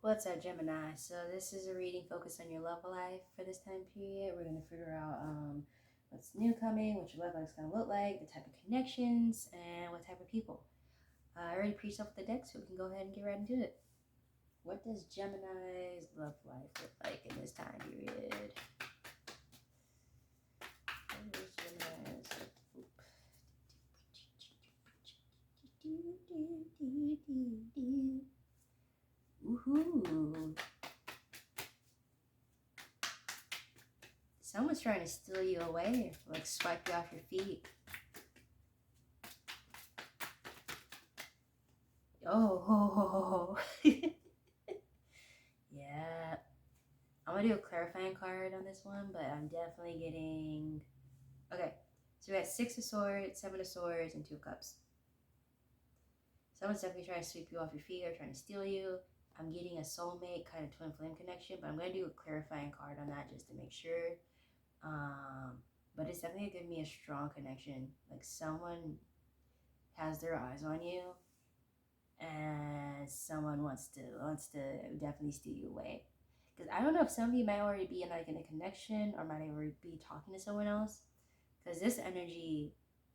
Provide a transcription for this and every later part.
What's up, Gemini? So this is a reading focused on your love life for this time period. We're gonna figure out what's new coming, what your love life is gonna look like, the type of connections, and what type of people. I already pre-shuffled the deck, so we can go ahead and get right into it. What does Gemini's love life look like in this time period? What is Gemini's? Woohoo! Someone's trying to steal you away, like swipe you off your feet. Oh, yeah. I'm gonna do a clarifying card on this one, but I'm definitely getting. Okay, so we got 6 of Swords, 7 of Swords, and 2 of Cups. Someone's definitely trying to sweep you off your feet or trying to steal you. I'm getting a soulmate kind of twin flame connection, but I'm gonna do a clarifying card on that just to make sure. But it's definitely giving me a strong connection. Like someone has their eyes on you, and someone wants to definitely steal you away. Because I don't know if some of you might already be in like in a connection or might already be talking to someone else. Because this energy,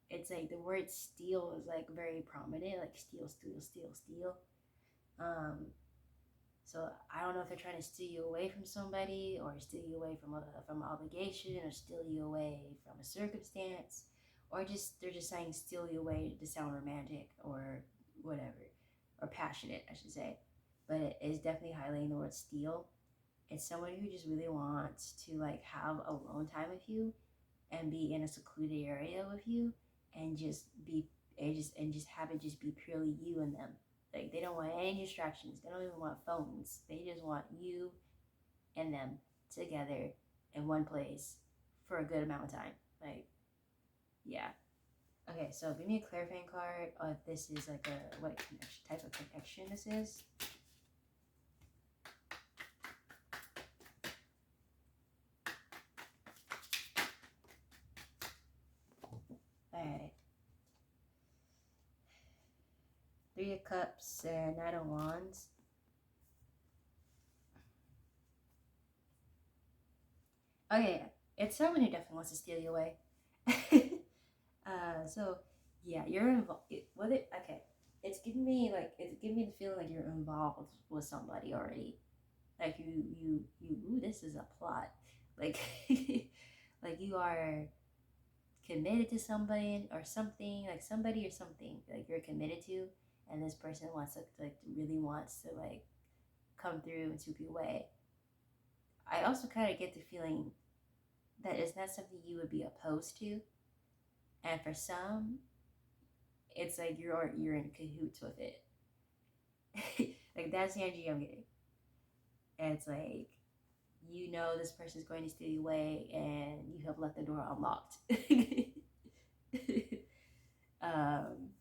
it's like the word steal is like very prominent, like steal, steal, steal, steal. Um, so I don't know if they're trying to steal you away from somebody, or steal you away from an obligation, or steal you away from a circumstance, or just they're just saying steal you away to sound romantic or whatever, or passionate, I should say. But it is definitely highlighting the word steal. It's someone who just really wants to like have alone time with you and be in a secluded area with you and just be and just have it just be purely you and them. Like they don't want any distractions. They don't even want phones. They just want you and them together in one place for a good amount of time. Like, yeah. Okay, so give me a clarifying card if this is like a what connection type of connection this is. Alright. 3 of Cups and Knight of Wands. Okay, it's someone who definitely wants to steal you away. So yeah, you're involved. Okay, it's giving me the feeling like you're involved with somebody already. Like you. Ooh, this is a plot. Like, like you are committed to somebody or something. Like somebody or something. Like you're committed to, and this person wants to like really wants to like come through and sweep you away. I also kind of get the feeling that it's not something you would be opposed to, and for some, it's like you're in cahoots with it. Like that's the energy I'm getting. And it's like you know this person's going to steal you away, and you have left the door unlocked. um,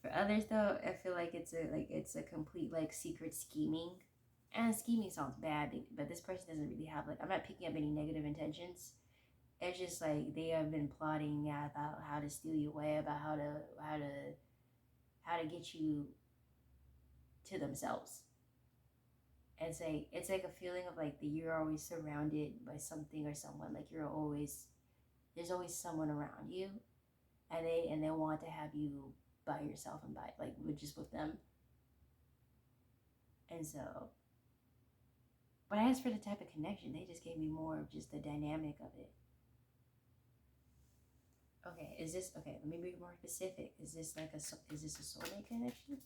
for others, though, I feel like it's a complete like secret scheming. And scheming sounds bad, but this person doesn't really have like I'm not picking up any negative intentions. It's just like they have been plotting about how to steal you away, about how to get you to themselves. It's like a feeling of like that you're always surrounded by something or someone. Like there's always someone around you, and they want to have you by yourself and by like with just with them. And so, but as for the type of connection, they just gave me more of just the dynamic of it. Okay, is this okay? Let me be more specific. Is this a soulmate connection?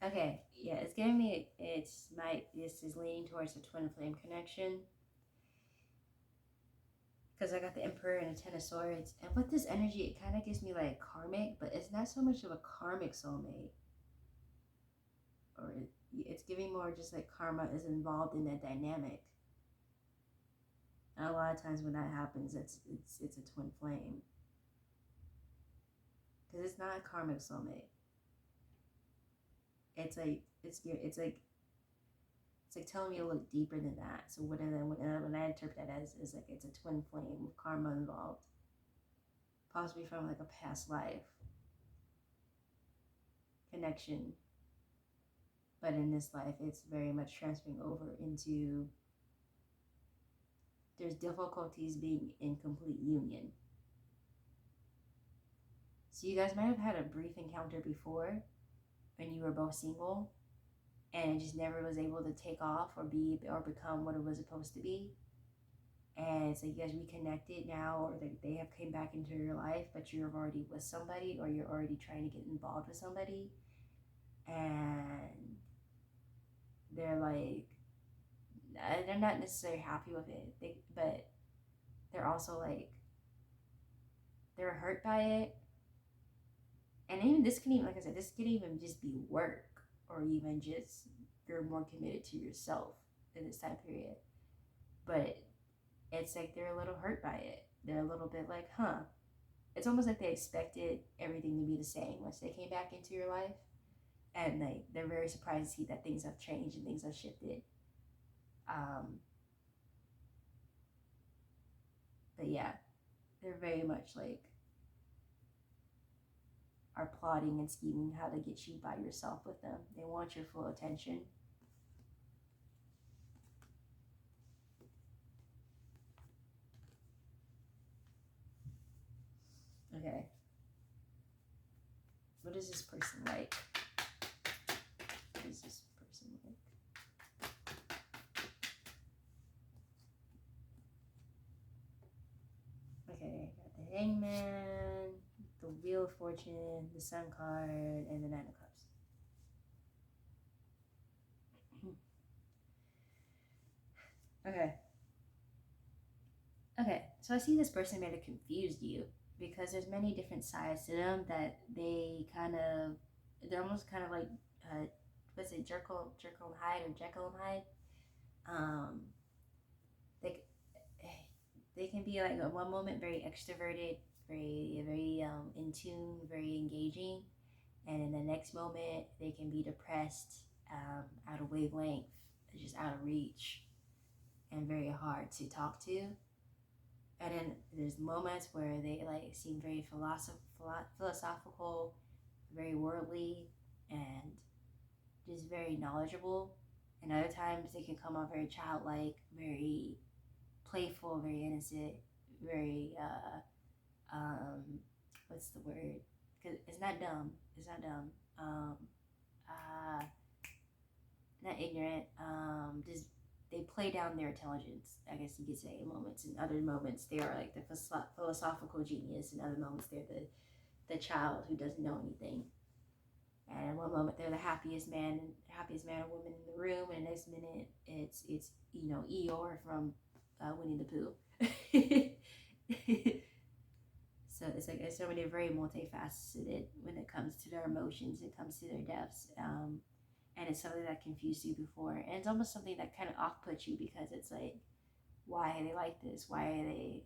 Okay, yeah, it's giving me. This is leaning towards a twin flame connection because I got the Emperor and a Ten of Swords, and with this energy, it kind of gives me like karmic, but it's not so much of a karmic soulmate. Or it's giving more just like karma is involved in that dynamic. And a lot of times when that happens, it's a twin flame, because it's not a karmic soulmate. It's like it's like telling me to look deeper than that. So when I interpret that as is like it's a twin flame with karma involved, possibly from like a past life connection. But in this life, it's very much transferring over into, there's difficulties being in complete union. So you guys might have had a brief encounter before when you were both single, and it just never was able to take off or be or become what it was supposed to be. And it's like you guys reconnected now, or they have came back into your life, but you're already with somebody, or you're already trying to get involved with somebody, and they're like, they're not necessarily happy with it, but they're also like, they're hurt by it. And even this can even, like I said, this can even just be work, or even just you're more committed to yourself in this time period. But it's like they're a little hurt by it. They're a little bit like, huh. It's almost like they expected everything to be the same once they came back into your life. And they're very surprised to see that things have changed and things have shifted. But yeah, they're very much like are plotting and scheming how to get you by yourself with them. They want your full attention. Okay. What is this person like? What is this person like? Okay, got the Hangman, the Wheel of Fortune, the Sun card, and the Nine of Cups. Okay, so I see this person may have confused you, because there's many different sides to them that they're almost kind of like, what's it, Jekyll and Hyde, or Jekyll and Hyde? Um, they, they can be like at one moment very extroverted, very in tune, very engaging, and in the next moment they can be depressed, out of wavelength, just out of reach, and very hard to talk to. And then there's moments where they like seem very philosophical, very worldly, and just very knowledgeable. And other times they can come off very childlike, very playful, very innocent, very what's the word? Because it's not dumb. It's not dumb. Not ignorant. Just they play down their intelligence, I guess you could say, in moments. In other moments, they are like the philosophical genius. In other moments, they're the child who doesn't know anything. And in one moment, they're the happiest man or woman in the room, and the next minute, it's Eeyore from Winnie the Pooh. So it's like so many very multifaceted when it comes to their emotions, it comes to their depths. And it's something that confused you before, and it's almost something that kind of off-puts you, because it's like, why are they like this? Why are they,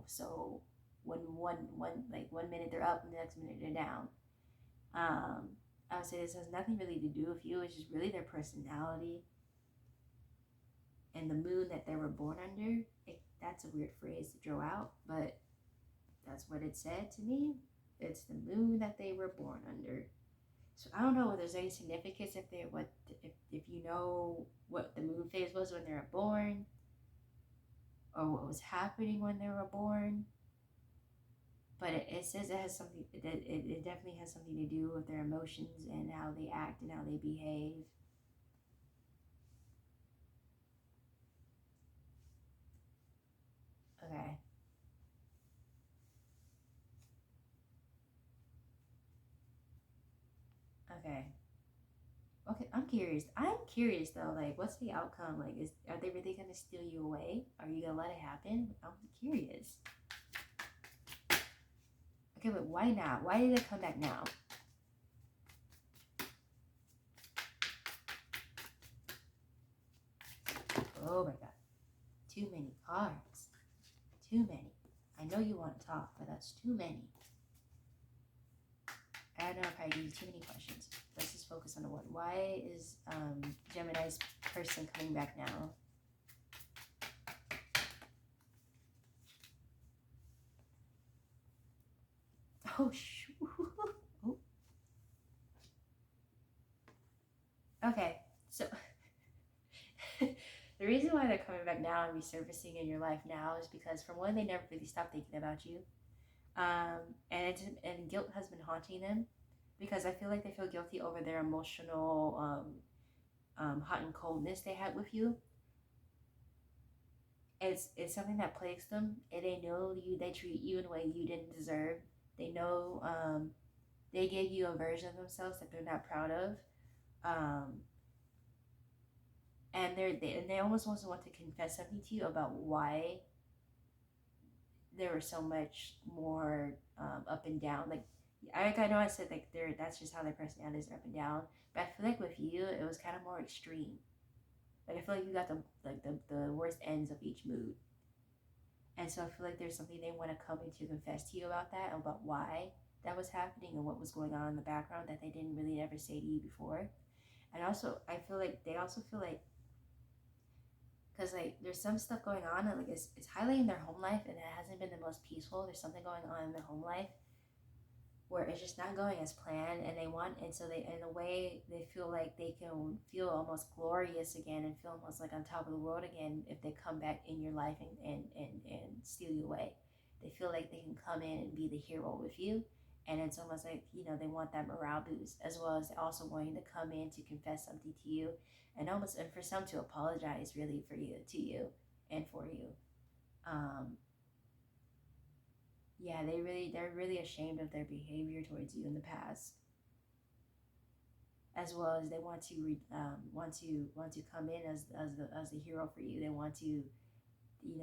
so when one minute they're up and the next minute they're down. I would say this has nothing really to do with you. It's just really their personality and the moon that they were born under. That's a weird phrase to throw out, but that's what it said to me. It's the moon that they were born under. So I don't know if there's any significance if you know what the moon phase was when they were born, or what was happening when they were born. But it says it has something. It definitely has something to do with their emotions and how they act and how they behave. Okay. Okay, I'm curious though, like what's the outcome? Like are they really gonna steal you away? Are you gonna let it happen? I'm curious. Okay, but why now? Why did it come back now? Oh my god. Too many cards. Too many. I know you want to talk, but that's too many. I don't know if I do too many questions. Let's just focus on the one. Why is Gemini's person coming back now? Oh, shoot. Oh. Okay, so the reason why they're coming back now and resurfacing in your life now is because, for one, they never really stopped thinking about you. And guilt has been haunting them because I feel like they feel guilty over their emotional hot and coldness they had with you. It's something that plagues them, and they know they treat you in a way you didn't deserve. They know they gave you a version of themselves that they're not proud of, um, and they almost also want to confess something to you about why they were so much more up and down. Like I know I said like that's just how their personalities are up and down, but I feel like with you it was kind of more extreme. Like I feel like you got the worst ends of each mood. And so I feel like there's something they want to come in to confess to you about that, about why that was happening and what was going on in the background that they didn't really ever say to you before. And also, I feel like they also feel like, because like there's some stuff going on and like it's highly in their home life and it hasn't been the most peaceful. There's something going on in their home life where it's just not going as planned, and so they, in a way, they feel like they can feel almost glorious again and feel almost like on top of the world again if they come back in your life and steal you away. They feel like they can come in and be the hero with you, and it's almost like, they want that morale boost, as well as also wanting to come in to confess something to you, and for some to apologize really for you, to you, and for you. um yeah, they're really ashamed of their behavior towards you in the past, as well as they want to come in as the hero for you. They want to, they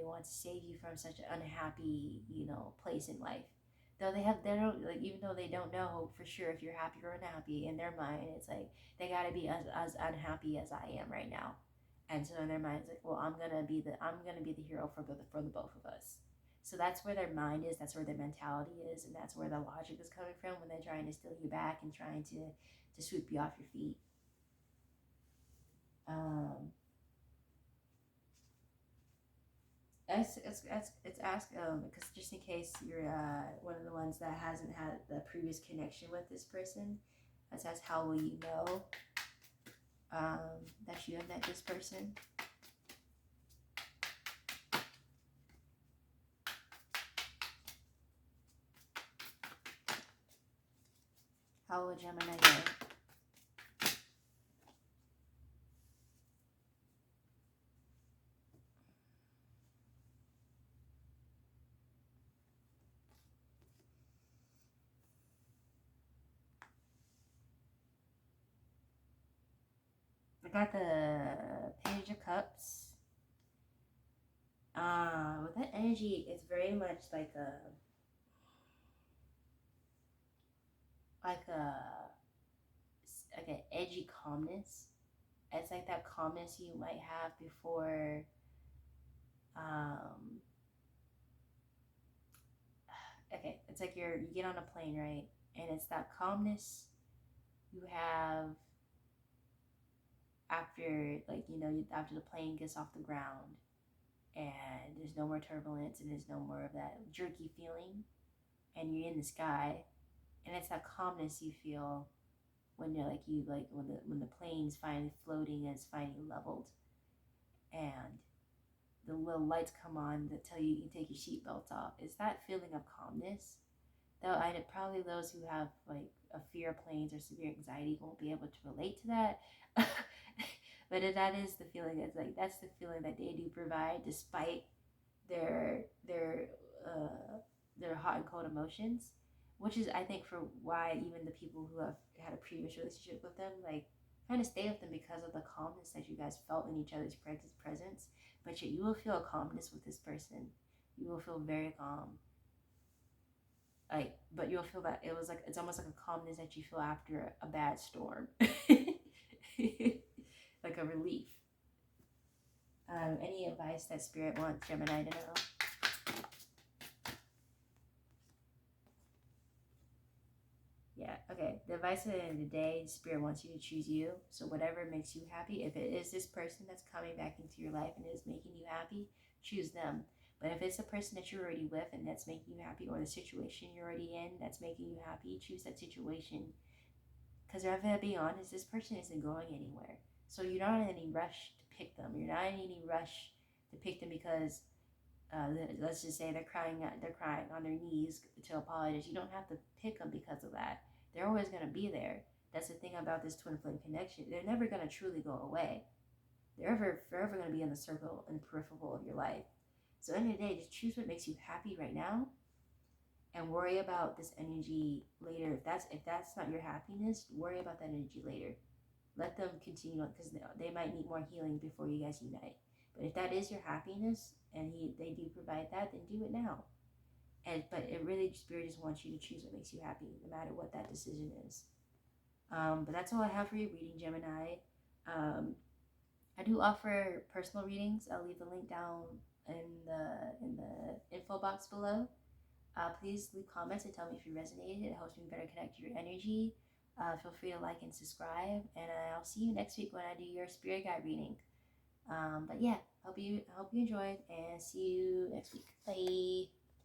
want to save you from such an unhappy, place in life. Though they don't, like, even though they don't know for sure if you're happy or unhappy, in their mind it's like they got to be as unhappy as I am right now. And so in their mind it's like, well, I'm gonna be the hero for the both of us. So that's where their mind is, that's where their mentality is, and that's where the logic is coming from when they're trying to steal you back and trying to sweep you off your feet. um it's ask, because just in case you're one of the ones that hasn't had the previous connection with this person, let's ask, how will you know that you have met this person? How will Gemini know? I got the Page of Cups. With that energy, it's very much like a like an edgy calmness. It's like that calmness you might have before. Um, okay, it's like you get on a plane, right? And it's that calmness you have after, like, after the plane gets off the ground and there's no more turbulence and there's no more of that jerky feeling, and you're in the sky, and it's that calmness you feel when you're like you like when the plane's finally floating and it's finally leveled, and the little lights come on that tell you can take your seatbelt off. It's that feeling of calmness. Though I probably those who have like a fear of planes or severe anxiety won't be able to relate to that. But that is the feeling. It's like that's the feeling that they do provide, despite their their uh, their hot and cold emotions, which is, I think, for why even the people who have had a previous relationship with them, like, kind of stay with them, because of the calmness that you guys felt in each other's presence. But yet you will feel a calmness with this person. You will feel very calm. Like, but you'll feel that it's almost like a calmness that you feel after a bad storm. Like a relief. Any advice that Spirit wants Gemini to know? Yeah, okay. The advice at the end of the day, Spirit wants you to choose you. So whatever makes you happy, if it is this person that's coming back into your life and is making you happy, choose them. But if it's a person that you're already with and that's making you happy, or the situation you're already in that's making you happy, choose that situation. Because if I'm being honest, this person isn't going anywhere. So you're not in any rush to pick them. You're not in any rush to pick them because let's just say they're crying on their knees to apologize. You don't have to pick them because of that. They're always going to be there. That's the thing about this twin flame connection. They're never going to truly go away. They're forever going to be in the circle and peripheral of your life. So at the end of the day, just choose what makes you happy right now, and worry about this energy later. If that's not your happiness, worry about that energy later. Let them continue, because they might need more healing before you guys unite. But if that is your happiness and they do provide that, then do it now. But it really, Spirit just wants you to choose what makes you happy, no matter what that decision is. But that's all I have for your reading, Gemini. I do offer personal readings. I'll leave the link down in the info box below. Please leave comments and tell me if you resonated. It helps me better connect to your energy. Feel free to like and subscribe, and I'll see you next week when I do your spirit guide reading. But yeah, hope you enjoyed, and see you next week. Bye.